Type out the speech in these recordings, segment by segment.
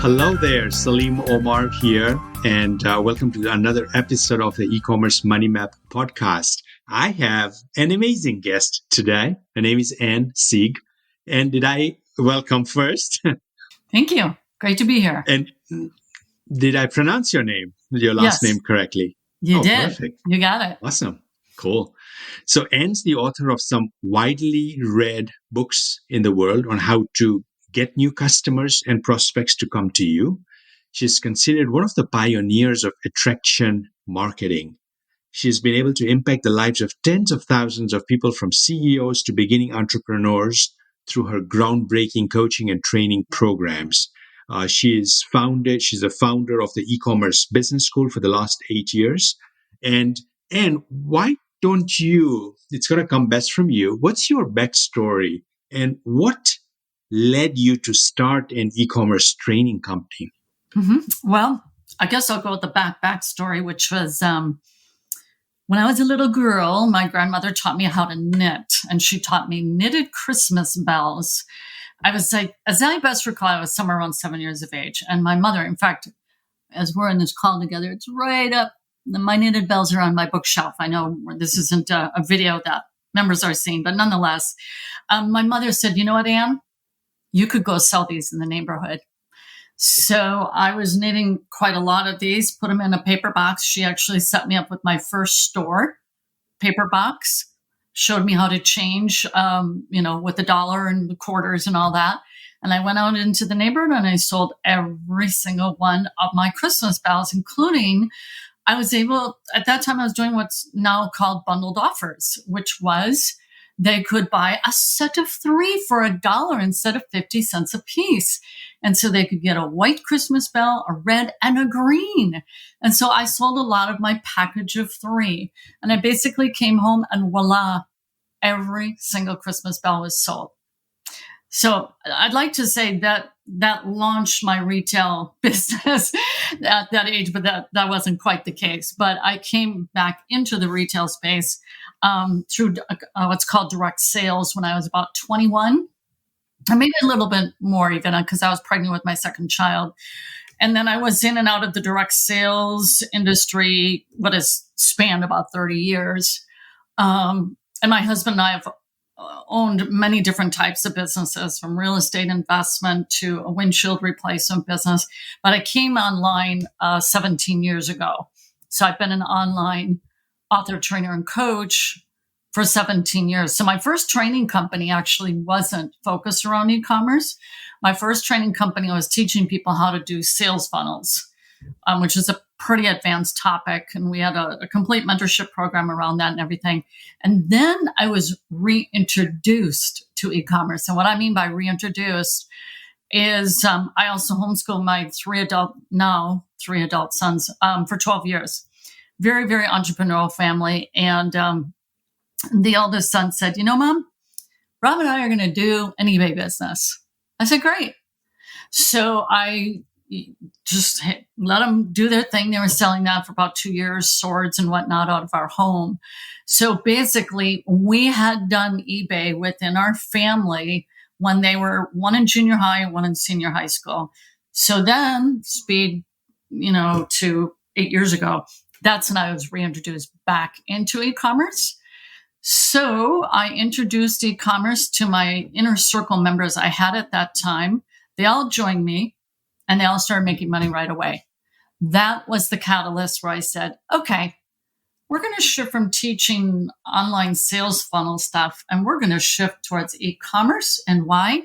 Hello there, Salim Omar here, and welcome to another episode of the eCommerce Money Map podcast. I have an amazing guest today. Her name is Sieg. And did I welcome first? Thank you. Great to be here. And did I pronounce your last name correctly? You did. Perfect. You got it. Awesome. Cool. So Anne's the author of some widely read books in the world on how to get new customers and prospects to come to you. She's considered one of the pioneers of attraction marketing. She's been able to impact the lives of tens of thousands of people, from CEOs to beginning entrepreneurs, through her groundbreaking coaching and training programs. She's a founder of the eCommerce Business School for the last 8 years. And why don't you, it's going to come best from you, what's your backstory and what led you to start an e-commerce training company? Mm-hmm. Well, I guess I'll go with the backstory, which was when I was a little girl, my grandmother taught me how to knit, and she taught me knitted Christmas bells. I was like, as I best recall, I was somewhere around 7 years of age. And my mother, in fact, as we're in this call together, it's right up. My knitted bells are on my bookshelf. I know this isn't a video that members are seeing, but nonetheless, my mother said, you know what, Anne? You could go sell these in the neighborhood. So I was knitting quite a lot of these, put them in a paper box. She actually set me up with my first store paper box, showed me how to change, with the dollar and the quarters and all that. And I went out into the neighborhood and I sold every single one of my Christmas bells, including at that time I was doing what's now called bundled offers, which was they could buy a set of 3 for $1 instead of 50 cents a piece. And so they could get a white Christmas bell, a red, and a green. And so I sold a lot of my package of 3. And I basically came home and voila, every single Christmas bell was sold. So I'd like to say that launched my retail business at that age, but that wasn't quite the case. But I came back into the retail space through what's called direct sales when I was about 21, or maybe a little bit more even, because I was pregnant with my second child. And then I was in and out of the direct sales industry, what has spanned about 30 years. And my husband and I have owned many different types of businesses, from real estate investment to a windshield replacement business. But I came online 17 years ago. So I've been an online author, trainer, and coach for 17 years. So my first training company actually wasn't focused around e-commerce. My first training company was teaching people how to do sales funnels, which is a pretty advanced topic. And we had a complete mentorship program around that and everything. And then I was reintroduced to e-commerce. And what I mean by reintroduced is I also homeschool my 3 adult sons for 12 years. Very, very entrepreneurial family. And the eldest son said, Mom, Rob and I are going to do an eBay business. I said, great. So I just let them do their thing. They were selling that for about 2 years, swords and whatnot, out of our home. So basically, we had done eBay within our family when they were one in junior high and one in senior high school. So then, speed, to 8 years ago, that's when I was reintroduced back into e-commerce. So I introduced e-commerce to my inner circle members I had at that time. They all joined me and they all started making money right away. That was the catalyst where I said, okay, we're going to shift from teaching online sales funnel stuff and we're going to shift towards e-commerce. And why?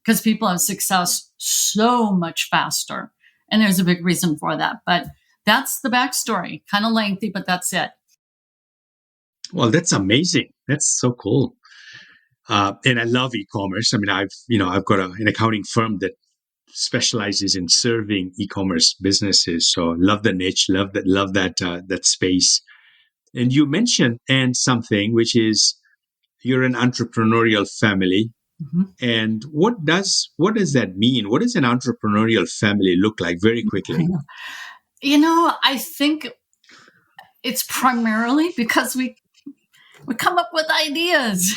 Because people have success so much faster. And there's a big reason for that. But that's the backstory. Kind of lengthy, but that's it. Well, that's amazing. That's so cool. And I love e-commerce. I mean, I've got an accounting firm that specializes in serving e-commerce businesses. So love the niche, love that space. And you mentioned something, which is you're an entrepreneurial family. Mm-hmm. And what does that mean? What does an entrepreneurial family look like, very quickly? I think it's primarily because we come up with ideas.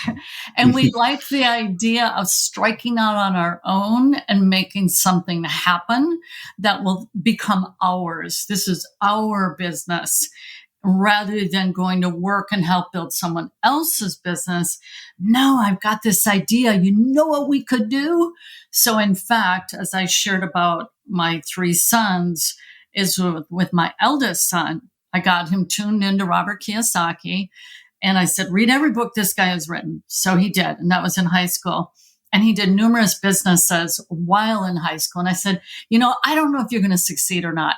And we like the idea of striking out on our own and making something happen that will become ours. This is our business rather than going to work and help build someone else's business. No, I've got this idea. You know what we could do? So in fact, as I shared about my 3 sons, is with my eldest son, I got him tuned into Robert Kiyosaki. And I said, read every book this guy has written. So he did. And that was in high school. And he did numerous businesses while in high school. And I said, I don't know if you're going to succeed or not,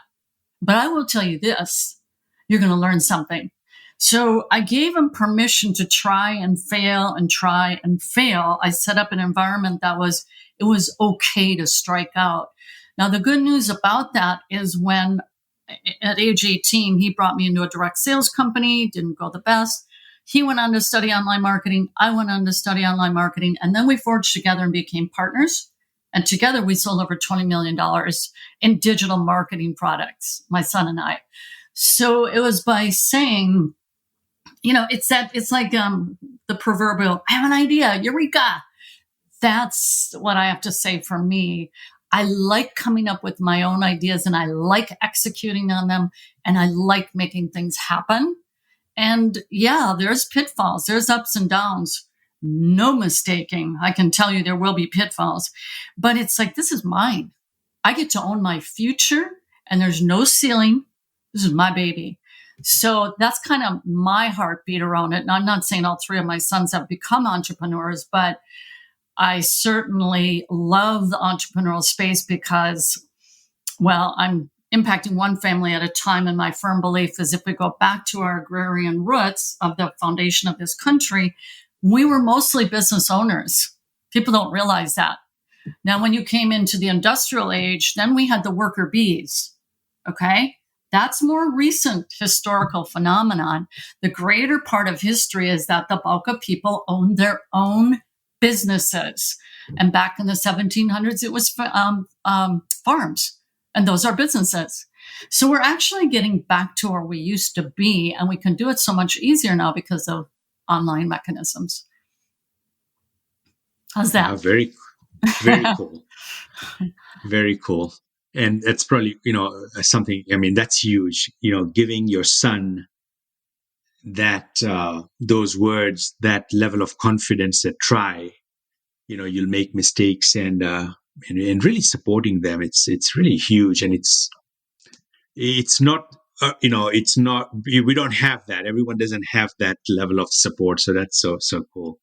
but I will tell you this, you're going to learn something. So I gave him permission to try and fail and try and fail. I set up an environment it was okay to strike out. Now, the good news about that is when at age 18, he brought me into a direct sales company, didn't go the best. He went on to study online marketing. I went on to study online marketing. And then we forged together and became partners. And together we sold over $20 million in digital marketing products, my son and I. So it was by saying, it's like the proverbial, I have an idea, eureka. That's what I have to say for me. I like coming up with my own ideas and I like executing on them and I like making things happen. And yeah, there's pitfalls, there's ups and downs, no mistaking. I can tell you there will be pitfalls, but it's like, this is mine. I get to own my future and there's no ceiling. This is my baby. So that's kind of my heartbeat around it. And I'm not saying all 3 of my sons have become entrepreneurs, but I certainly love the entrepreneurial space because, I'm impacting one family at a time. And my firm belief is if we go back to our agrarian roots of the foundation of this country, we were mostly business owners. People don't realize that. Now, when you came into the industrial age, then we had the worker bees. Okay. That's more recent historical phenomenon. The greater part of history is that the bulk of people owned their own businesses. And back in the 1700s, it was farms. And those are businesses. So we're actually getting back to where we used to be. And we can do it so much easier now because of online mechanisms. How's that? Very, very cool. Very cool. And that's probably, something, that's huge, giving your son that, those words, that level of confidence that try, you'll make mistakes and really supporting them. It's really huge. And it's not, we don't have that. Everyone doesn't have that level of support. So that's so cool.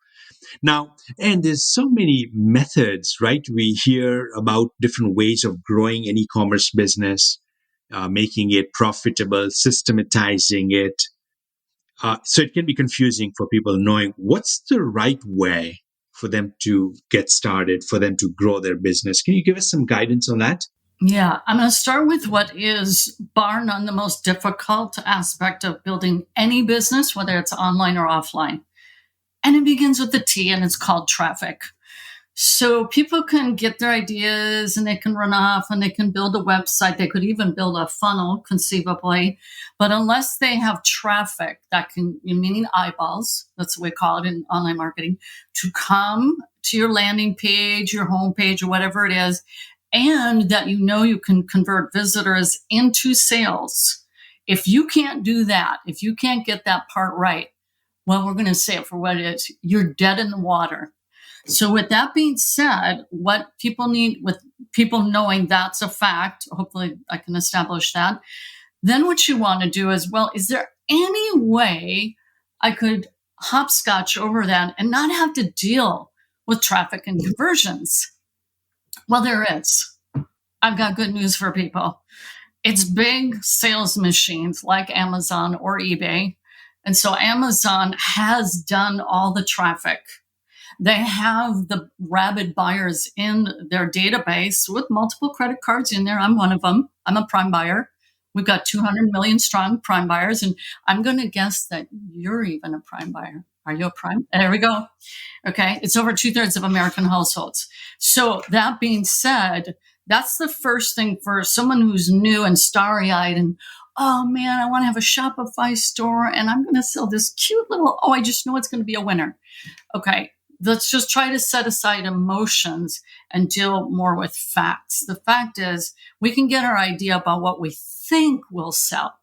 Now, and there's so many methods, right? We hear about different ways of growing an e-commerce business, making it profitable, systematizing it. So it can be confusing for people knowing what's the right way for them to get started, for them to grow their business. Can you give us some guidance on that? Yeah, I'm going to start with what is bar none the most difficult aspect of building any business, whether it's online or offline. And it begins with the T, and it's called traffic. So people can get their ideas and they can run off and they can build a website. They could even build a funnel conceivably. But unless they have traffic that can, meaning eyeballs, that's what we call it in online marketing, to come to your landing page, your homepage, or whatever it is, and that you can convert visitors into sales. If you can't do that, if you can't get that part right, well, we're going to say it for what it is. You're dead in the water. So with that being said, what people need, with people knowing that's a fact, hopefully I can establish that, then what you want to do is, is there any way I could hopscotch over that and not have to deal with traffic and conversions? Well, there is. I've got good news for people. It's big sales machines like Amazon or eBay. And so Amazon has done all the traffic. They have the rabid buyers in their database with multiple credit cards in there. I'm one of them. I'm a Prime buyer. We've got 200 million strong Prime buyers. And I'm going to guess that you're even a Prime buyer. Are you a Prime? There we go. Okay. It's over 2/3 of American households. So that being said, that's the first thing for someone who's new and starry-eyed and, oh man, I want to have a Shopify store and I'm going to sell this cute little, I just know it's going to be a winner. Okay. let's just try to set aside emotions and deal more with facts. The fact is, we can get our idea about what we think will sell.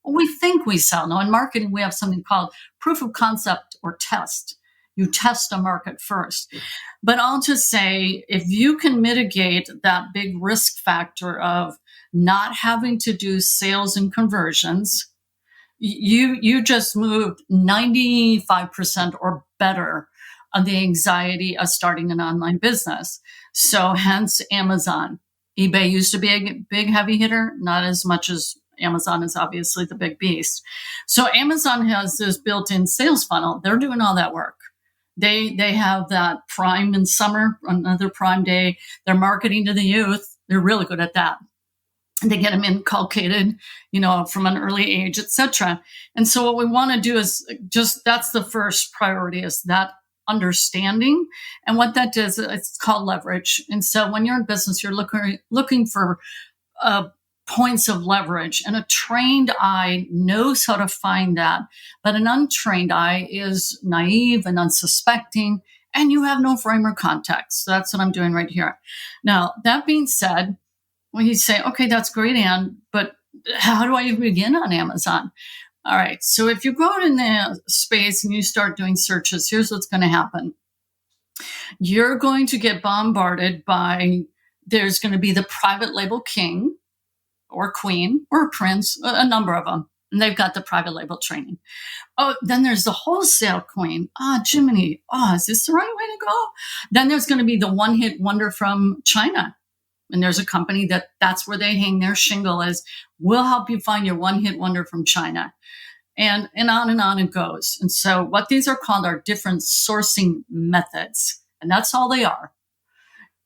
We think we sell. Now, in marketing, we have something called proof of concept or test. You test a market first. But I'll just say, if you can mitigate that big risk factor of not having to do sales and conversions, you just moved 95% or better of the anxiety of starting an online business. So hence Amazon. eBay used to be a big heavy hitter, not as much as Amazon is obviously the big beast. So Amazon has this built-in sales funnel. They're doing all that work. They have that Prime in summer, another Prime Day. They're marketing to the youth. They're really good at that. They get them inculcated, from an early age, etc. And so what we want to do is that's the first priority, is that understanding. And what that does, it's called leverage. And so when you're in business, you're looking for points of leverage, and a trained eye knows how to find that. But an untrained eye is naive and unsuspecting, and you have no frame or context. So that's what I'm doing right here. Now, that being said, when you say, okay, that's great, Anne, but how do I even begin on Amazon? All right. So if you go in the space and you start doing searches, here's what's going to happen. You're going to get bombarded by, there's going to be the private label king or queen or prince, a number of them. And they've got the private label training. Oh, then there's the wholesale queen. Jiminy. Is this the right way to go? Then there's going to be the one-hit wonder from China. And there's a company that's where they hang their shingle is, we'll help you find your one-hit wonder from China. And on it goes. And so what these are called are different sourcing methods. And that's all they are.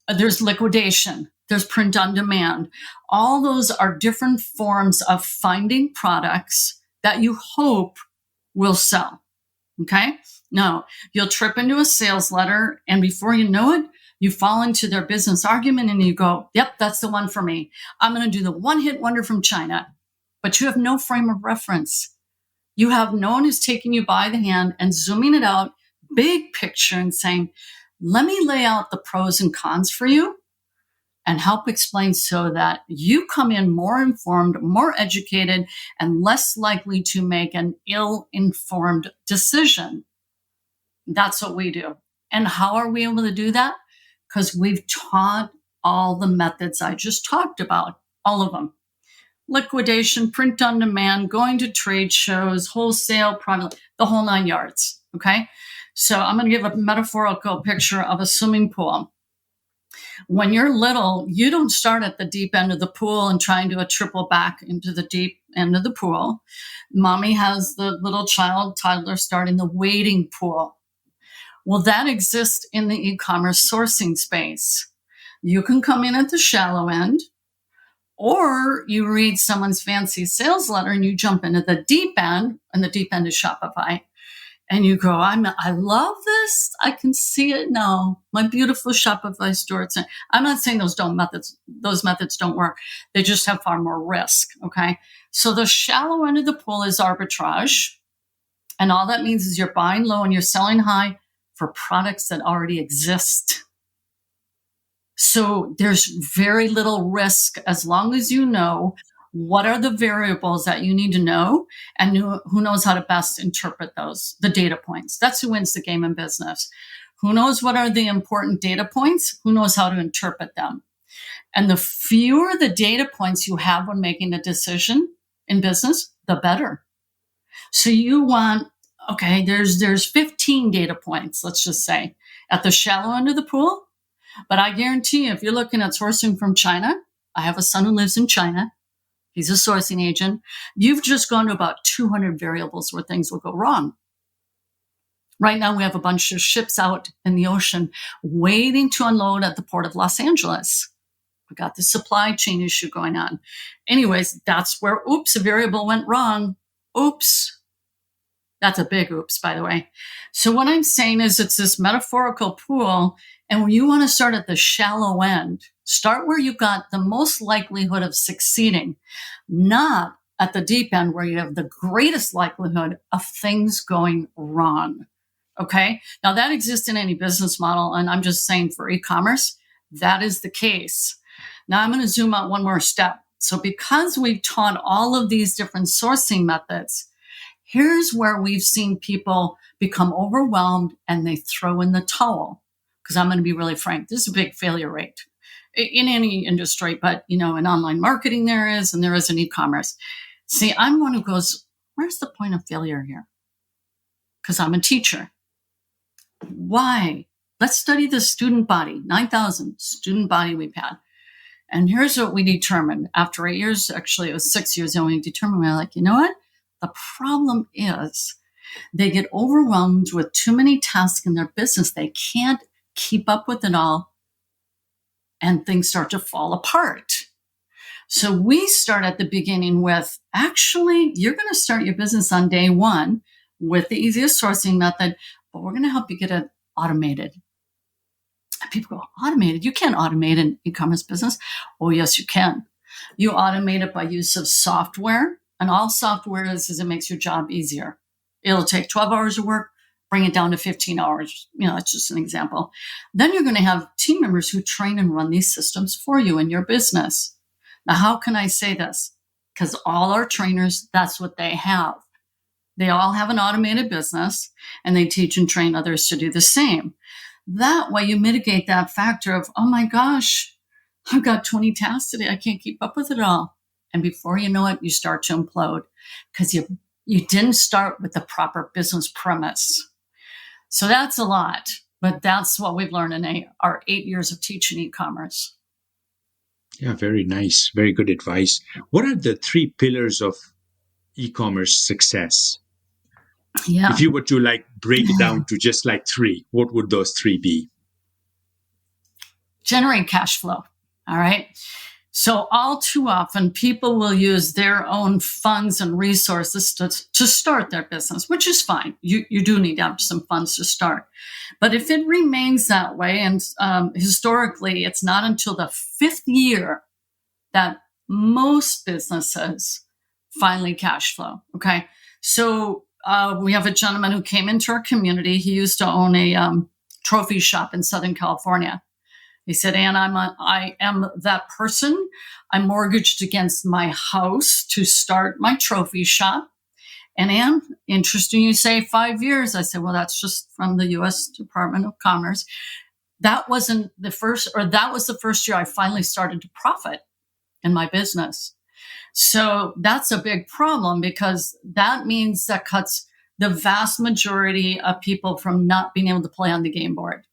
There's liquidation. There's print on demand. All those are different forms of finding products that you hope will sell. Okay? Now, you'll trip into a sales letter, and before you know it, you fall into their business argument and you go, yep, that's the one for me. I'm going to do the one-hit wonder from China. But you have no frame of reference. You have no one who's taking you by the hand and zooming it out, big picture, and saying, let me lay out the pros and cons for you and help explain so that you come in more informed, more educated, and less likely to make an ill-informed decision. That's what we do. And how are we able to do that? Because we've taught all the methods I just talked about, all of them. Liquidation, print on demand, going to trade shows, wholesale, private, the whole 9 yards, okay? So I'm going to give a metaphorical picture of a swimming pool. When you're little, you don't start at the deep end of the pool and try and do a triple back into the deep end of the pool. Mommy has the little toddler start in the wading pool. Well, that exists in the e-commerce sourcing space. You can come in at the shallow end, or you read someone's fancy sales letter and you jump into the deep end, and the deep end is Shopify. And you go, I love this. I can see it now. My beautiful Shopify store. I'm not saying those methods don't work. They just have far more risk. Okay. So the shallow end of the pool is arbitrage. And all that means is you're buying low and you're selling high for products that already exist. So there's very little risk as long as you know what are the variables that you need to know, and who knows how to best interpret those, the data points. That's who wins the game in business. Who knows what are the important data points? Who knows how to interpret them? And the fewer the data points you have when making a decision in business, the better. So you want, okay, there's 15 data points, let's just say, at the shallow end of the pool. But I guarantee you, if you're looking at sourcing from China, I have a son who lives in China. He's a sourcing agent. You've just gone to about 200 variables where things will go wrong. Right now, we have a bunch of ships out in the ocean waiting to unload at the port of Los Angeles. We got the supply chain issue going on. Anyways, that's where, a variable went wrong. Oops. That's a big oops, by the way. So what I'm saying is it's this metaphorical pool. And when you want to start at the shallow end, start where you've got the most likelihood of succeeding, not at the deep end where you have the greatest likelihood of things going wrong. Okay. Now that exists in any business model. And I'm just saying for e-commerce, that is the case. Now I'm going to zoom out one more step. So because we've taught all of these different sourcing methods, here's where we've seen people become overwhelmed and they throw in the towel. Because I'm going to be really frank, this is a big failure rate in any industry, but in online marketing there is, and there is in e-commerce. See, I'm one who goes, where's the point of failure here? Because I'm a teacher. Why? Let's study the student body, 9,000 student body we've had. And here's what we determined. After 8 years, actually it was 6 years, and we determined, we're like, you know what? The problem is they get overwhelmed with too many tasks in their business. They can't keep up with it all, and things start to fall apart. So we start at the beginning with, actually, you're going to start your business on day one with the easiest sourcing method, but we're going to help you get it automated. And people go, automated? You can't automate an e-commerce business. Oh, yes, you can. You automate it by use of software, and all software is it makes your job easier. It'll take 12 hours of work, bring it down to 15 hours. That's just an example. Then you're going to have team members who train and run these systems for you in your business. Now, how can I say this? Because all our trainers, that's what they have. They all have an automated business, and they teach and train others to do the same. That way you mitigate that factor of, oh my gosh, I've got 20 tasks today. I can't keep up with it all. And before you know it, you start to implode because you didn't start with the proper business premise. So that's a lot, but that's what we've learned in our 8 years of teaching e-commerce. Yeah, very nice. Very good advice. What are the 3 pillars of e-commerce success? Yeah. If you were to break it down to just 3, what would those 3 be? Generate cash flow. All right. So all too often, people will use their own funds and resources to start their business, which is fine. You do need to have some funds to start. But if it remains that way, and historically, it's not until the 5th year that most businesses finally cash flow. Okay. So we have a gentleman who came into our community. He used to own a trophy shop in Southern California. He said, Ann, I am that person. I mortgaged against my house to start my trophy shop. And Ann, interesting you say 5 years. I said, well, that's just from the U.S. Department of Commerce. That wasn't the first, or that was the first year I finally started to profit in my business. So that's a big problem, because that means that cuts the vast majority of people from not being able to play on the game board.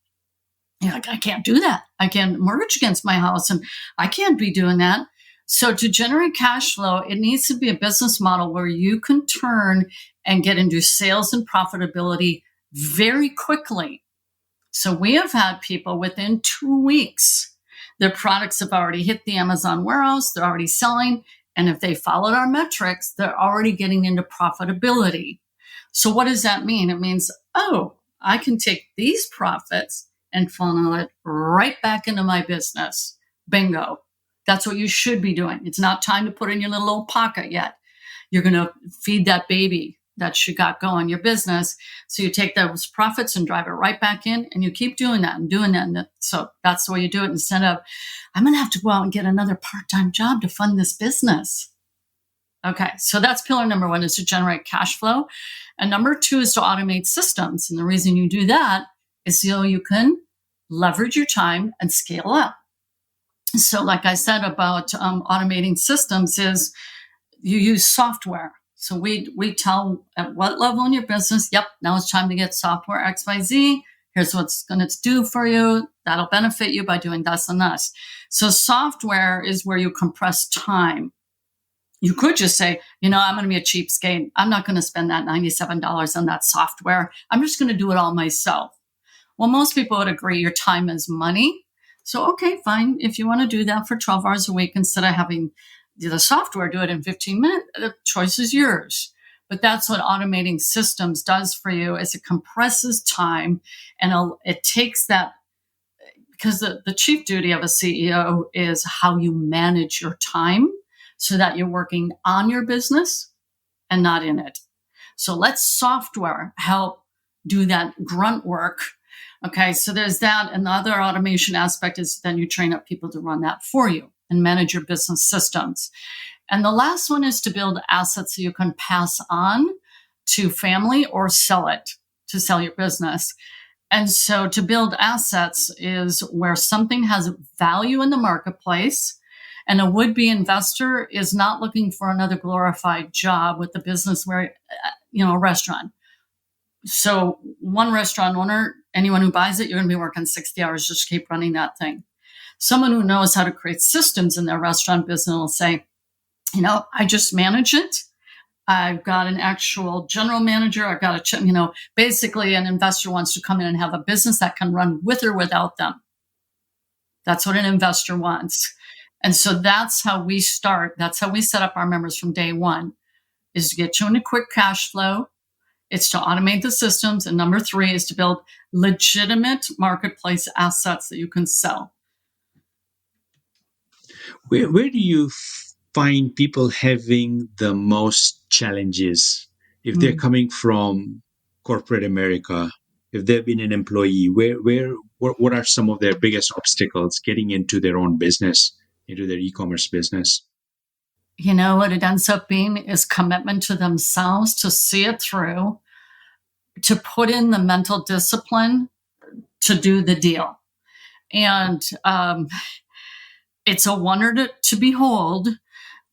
I can't do that. I can't mortgage against my house, and I can't be doing that. So to generate cash flow, it needs to be a business model where you can turn and get into sales and profitability very quickly. So we have had people within 2 weeks, their products have already hit the Amazon warehouse, they're already selling. And if they followed our metrics, they're already getting into profitability. So what does that mean? It means, I can take these profits and funnel it right back into my business. Bingo. That's what you should be doing. It's not time to put in your little old pocket yet. You're going to feed that baby that you got going, your business. So you take those profits and drive it right back in, and you keep doing that and doing that. And so that's the way you do it, instead of, I'm going to have to go out and get another part-time job to fund this business. Okay, so that's pillar number 1, is to generate cash flow. And number 2 is to automate systems. And the reason you do that is so you can leverage your time and scale up. So like I said about automating systems is you use software. So we tell at what level in your business, yep, now it's time to get software XYZ. Here's what's going to do for you. That'll benefit you by doing this and this. So software is where you compress time. You could just say, I'm going to be a cheapskate. I'm not going to spend that $97 on that software. I'm just going to do it all myself. Well, most people would agree your time is money. So, okay, fine. If you want to do that for 12 hours a week instead of having the software do it in 15 minutes, the choice is yours. But that's what automating systems does for you, is it compresses time, and it takes that, because the chief duty of a CEO is how you manage your time so that you're working on your business and not in it. So let software help do that grunt work. Okay, so there's that. And the other automation aspect is then you train up people to run that for you and manage your business systems. And the last one is to build assets so you can pass on to family or sell it to sell your business. And so to build assets is where something has value in the marketplace, and a would-be investor is not looking for another glorified job with the business where, a restaurant. So one restaurant owner, anyone who buys it, you're going to be working 60 hours just to keep running that thing. Someone who knows how to create systems in their restaurant business will say, I just manage it. I've got an actual general manager. I've got basically an investor wants to come in and have a business that can run with or without them. That's what an investor wants. And so that's how we start. That's how we set up our members from day one, is to get you into quick cash flow. It's to automate the systems. And number 3 is to build legitimate marketplace assets that you can sell. Where do you find people having the most challenges if they're coming from corporate America, if they've been an employee? What are some of their biggest obstacles getting into their own business, into their e-commerce business? What it ends up being is commitment to themselves to see it through, to put in the mental discipline to do the deal. And it's a wonder to behold,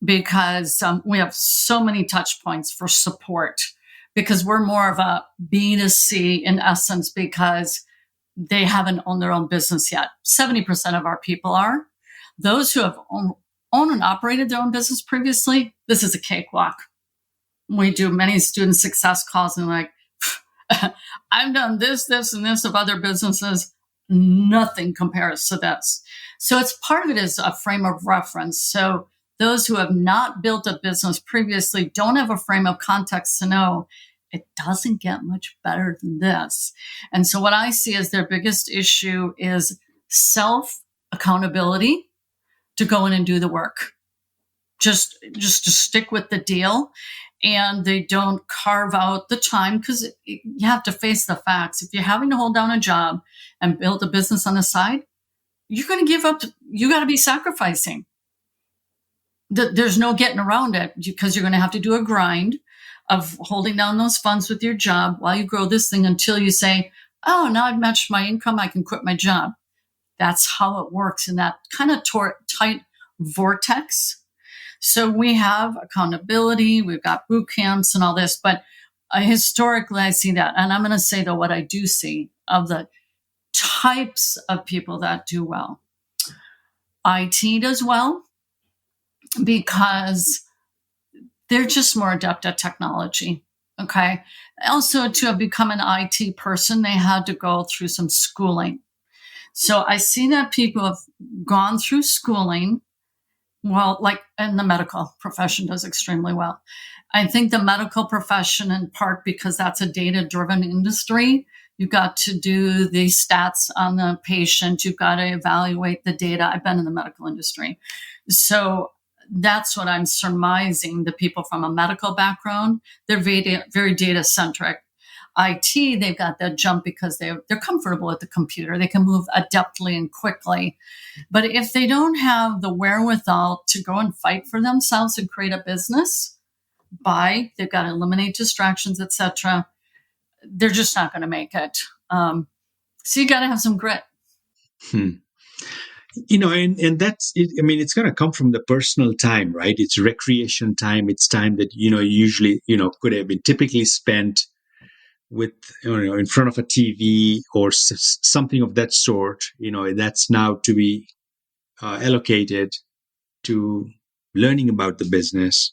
because we have so many touch points for support, because we're more of a B2C in essence, because they haven't owned their own business yet. 70% of our people are. Those who have owned and operated their own business previously, this is a cakewalk. We do many student success calls and I've done this, and this of other businesses. Nothing compares to this. So it's part of it is a frame of reference. So those who have not built a business previously don't have a frame of context to know it doesn't get much better than this. And so what I see as their biggest issue is self-accountability to go in and do the work. Just to stick with the deal. And they don't carve out the time, because you have to face the facts. If you're having to hold down a job and build a business on the side, you're going to give up. You got to be sacrificing. There's no getting around it, because you're going to have to do a grind of holding down those funds with your job while you grow this thing until you say, oh, now I've matched my income, I can quit my job. That's how it works in that kind of tight vortex. So we have accountability, we've got boot camps and all this, but historically I see that. And I'm going to say, though, what I do see of the types of people that do well. IT does well because they're just more adept at technology. Okay. Also, to have become an IT person, they had to go through some schooling. So I see that people have gone through schooling. Well, and the medical profession does extremely well. I think the medical profession, in part because that's a data-driven industry, you've got to do the stats on the patient. You've got to evaluate the data. I've been in the medical industry. So that's what I'm surmising. The people from a medical background, they're very data-centric. IT, they've got that jump because they're comfortable with the computer. They can move adeptly and quickly. But if they don't have the wherewithal to go and fight for themselves and create a business, they've got to eliminate distractions, etc., they're just not going to make it. So you got to have some grit. And that's it. I mean, it's going to come from the personal time, right? It's recreation time. It's time that, usually, could have been typically spent with, in front of a TV or something of that sort. That's now to be allocated to learning about the business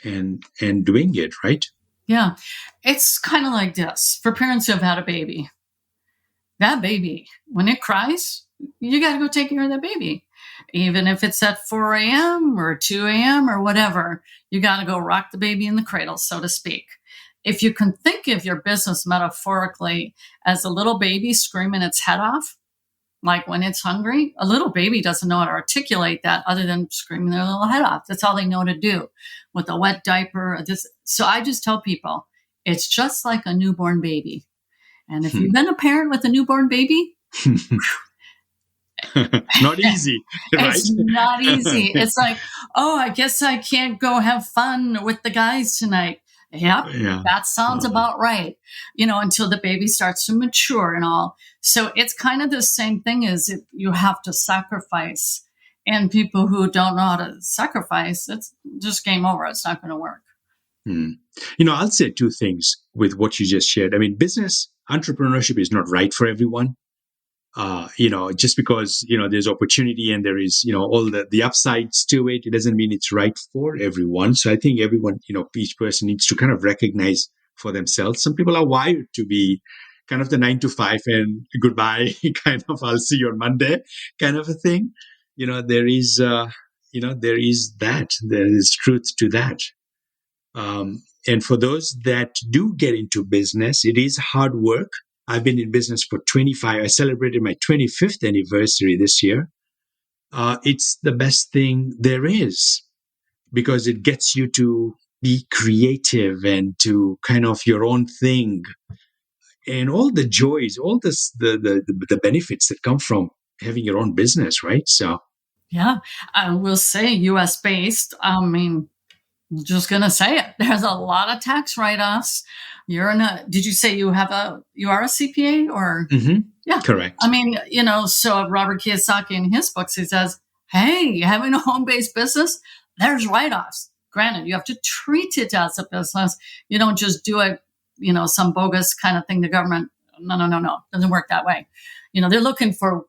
and doing it, right? Yeah. It's kind of like this. For parents who have had a baby, that baby, when it cries, you got to go take care of that baby. Even if it's at 4 a.m. or 2 a.m. or whatever, you got to go rock the baby in the cradle, so to speak. If you can think of your business metaphorically as a little baby screaming its head off, like when it's hungry, a little baby doesn't know how to articulate that other than screaming their little head off. That's all they know to do with a wet diaper. So I just tell people, it's just like a newborn baby. And if you've been a parent with a newborn baby, not easy, right? it's not easy. It's like, oh, I guess I can't go have fun with the guys tonight. Yep, Yeah. that sounds about right. Until the baby starts to mature and all. So it's kind of the same thing as if you have to sacrifice. And people who don't know how to sacrifice, it's just game over. It's not going to work. I'll say two things with what you just shared. I mean, business entrepreneurship is not right for everyone. Just because, there's opportunity and there is, all the upsides to it, it doesn't mean it's right for everyone. So I think everyone, each person needs to kind of recognize for themselves. Some people are wired to be kind of the 9 to 5 and goodbye, kind of, I'll see you on Monday kind of a thing. There is that, there is truth to that. And for those that do get into business, it is hard work. I've been in business for 25. I celebrated my 25th anniversary this year. It's the best thing there is because it gets you to be creative and to kind of your own thing, and all the joys, all this, the benefits that come from having your own business, right? So, yeah, I will say U.S. based. I mean, I'm just going to say it. There's a lot of tax write-offs. Did you say you are a CPA or? Mm-hmm. Yeah. Correct. I mean, so Robert Kiyosaki in his books, he says, hey, having a home-based business, there's write-offs. Granted, you have to treat it as a business. You don't just do it, some bogus kind of thing. The government, no. Doesn't work that way. They're looking for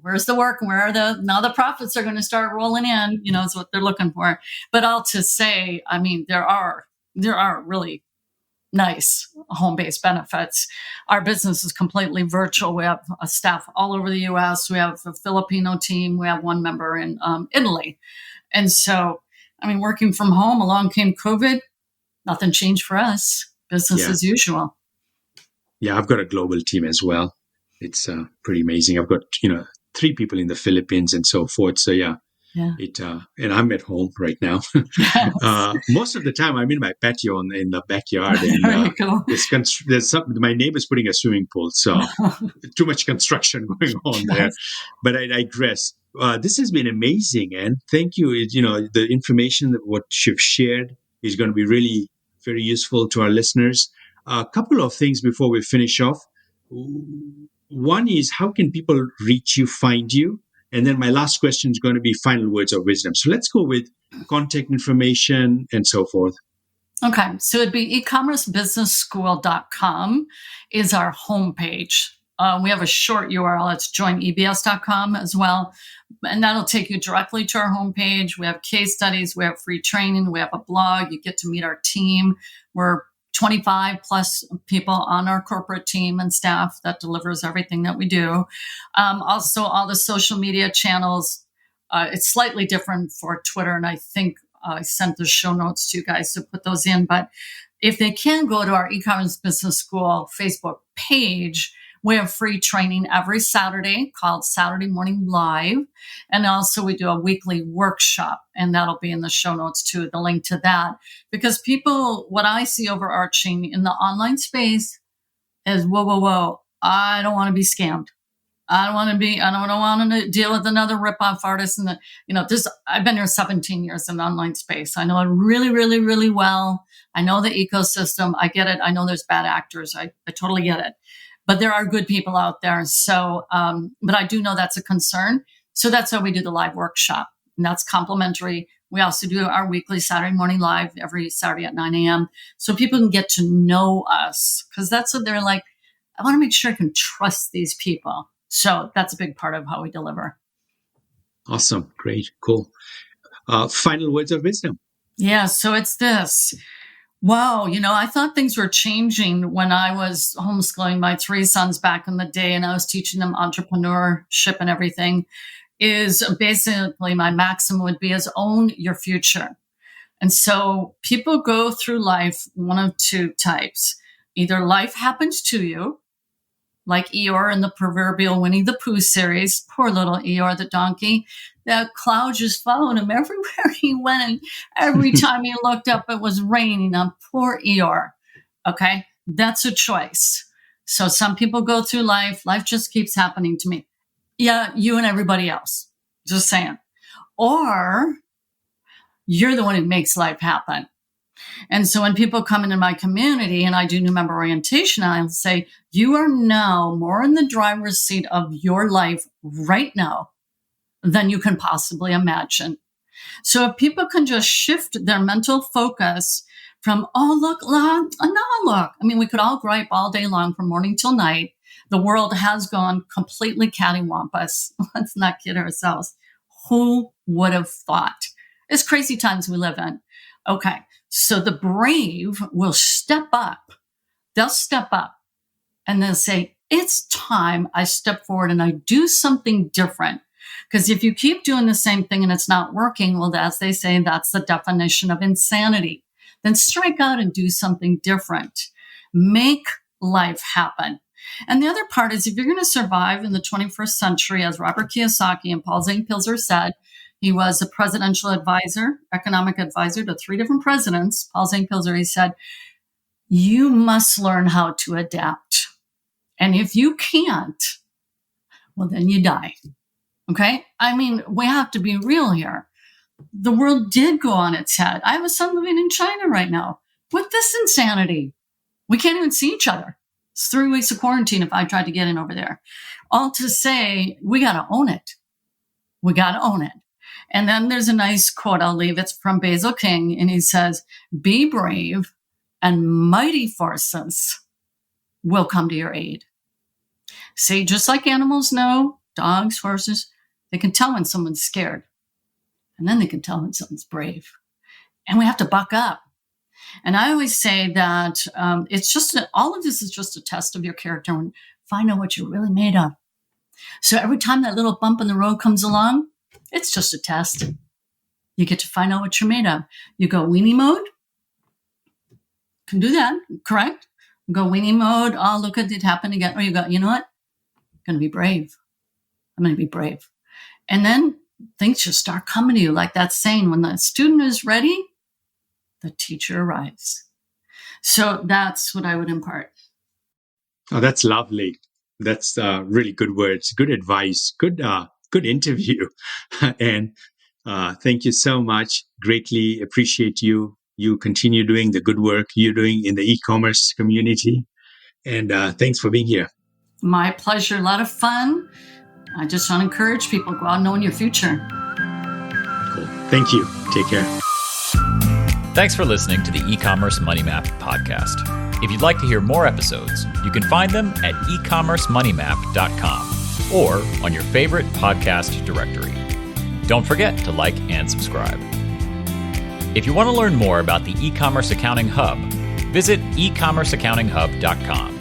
where's the work and now the profits are going to start rolling in, is what they're looking for. But all to say, I mean, there are really nice home-based benefits. Our business is completely virtual. We have a staff all over the U.S. We have a Filipino team. We have one member in Italy. And so, I mean, working from home, along came COVID. Nothing changed for us. Business as usual. Yeah, I've got a global team as well. It's pretty amazing. I've got, 3 people in the Philippines and so forth. So and I'm at home right now. Most of the time I'm in my patio in the backyard, and my neighbor's putting a swimming pool, so too much construction going on there. But I digress. This has been amazing, and thank you. The information that what you've shared is going to be really very useful to our listeners. A couple of things before we finish off. One is, how can people reach you, find you? And then my last question is going to be final words of wisdom. So let's go with contact information and so forth. Okay. So it'd be ecommercebusinessschool.com is our homepage. We have a short URL. It's joinebs.com as well. And that'll take you directly to our homepage. We have case studies. We have free training. We have a blog. You get to meet our team. We're 25 plus people on our corporate team and staff that delivers everything that we do. Also, all the social media channels. It's slightly different for Twitter, and I think I sent the show notes to you guys to put those in. But if they can go to our eCommerce Business School Facebook page, we have free training every Saturday called Saturday Morning Live. And also we do a weekly workshop, and that'll be in the show notes too, the link to that. Because what I see overarching in the online space is, whoa, I don't want to be scammed. I don't want to deal with another ripoff artist. And I've been here 17 years in the online space. I know it really, really, really well. I know the ecosystem. I get it. I know there's bad actors. I totally get it. But there are good people out there. So, but I do know that's a concern. So that's why we do the live workshop. And that's complimentary. We also do our weekly Saturday morning live every Saturday at 9 a.m. So people can get to know us, because that's what they're like. I want to make sure I can trust these people. So that's a big part of how we deliver. Awesome. Great. Cool. Final words of wisdom. Yeah. So it's this. Wow. I thought things were changing when I was homeschooling my 3 sons back in the day, and I was teaching them entrepreneurship and everything. Is basically my maxim would be is own your future. And so people go through life one of 2 types. Either life happens to you, like Eeyore in the proverbial Winnie the Pooh series. Poor little Eeyore the donkey. The cloud just followed him everywhere he went. And every time he looked up, it was raining on poor Eeyore. Okay, that's a choice. So some people go through life just keeps happening to me. Yeah, you and everybody else. Just saying. Or you're the one who makes life happen. And so when people come into my community and I do new member orientation, I'll say, you are now more in the driver's seat of your life right now than you can possibly imagine. So if people can just shift their mental focus from, oh, look, now look. I mean, we could all gripe all day long from morning till night. The world has gone completely cattywampus. Let's not kid ourselves. Who would have thought? It's crazy times we live in. Okay, so the brave will step up. They'll step up and they'll say, it's time I step forward and I do something different. Because if you keep doing the same thing and it's not working, well, as they say, that's the definition of insanity. Then strike out and do something different. Make life happen. And the other part is, if you're going to survive in the 21st century, as Robert Kiyosaki and Paul Zane-Pilzer said, he was a presidential advisor, economic advisor to 3 different presidents. Paul Zane-Pilzer, he said, you must learn how to adapt. And if you can't, well, then you die. Okay? I mean, we have to be real here. The world did go on its head. I have a son living in China right now with this insanity. We can't even see each other. It's 3 weeks of quarantine if I tried to get in over there. All to say, we got to own it. We got to own it. And then there's a nice quote I'll leave. It's from Basil King. And he says, be brave and mighty forces will come to your aid. See, just like animals know, dogs, horses, they can tell when someone's scared. And then they can tell when someone's brave. And we have to buck up. And I always say that it's just all of this is just a test of your character and find out what you're really made of. So every time that little bump in the road comes along, it's just a test. You get to find out what you're made of. You go weenie mode. Can do that, correct? Go weenie mode. Oh, look at it happen again. Or you go, you know what? I'm going to be brave. I'm going to be brave. And then things just start coming to you, like that saying, when the student is ready, the teacher arrives. So that's what I would impart. Oh, that's lovely. That's really good words, good advice, good interview. And thank you so much. Greatly appreciate you. You continue doing the good work you're doing in the e-commerce community. And thanks for being here. My pleasure. A lot of fun. I just want to encourage people, go out and own your future. Cool. Thank you. Take care. Thanks for listening to the eCommerce Money Map podcast. If you'd like to hear more episodes, you can find them at ecommercemoneymap.com or on your favorite podcast directory. Don't forget to like and subscribe. If you want to learn more about the eCommerce Accounting Hub, visit ecommerceaccountinghub.com.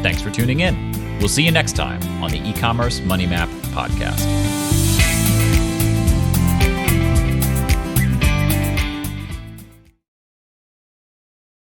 Thanks for tuning in. We'll see you next time on the eCommerce Money Map podcast.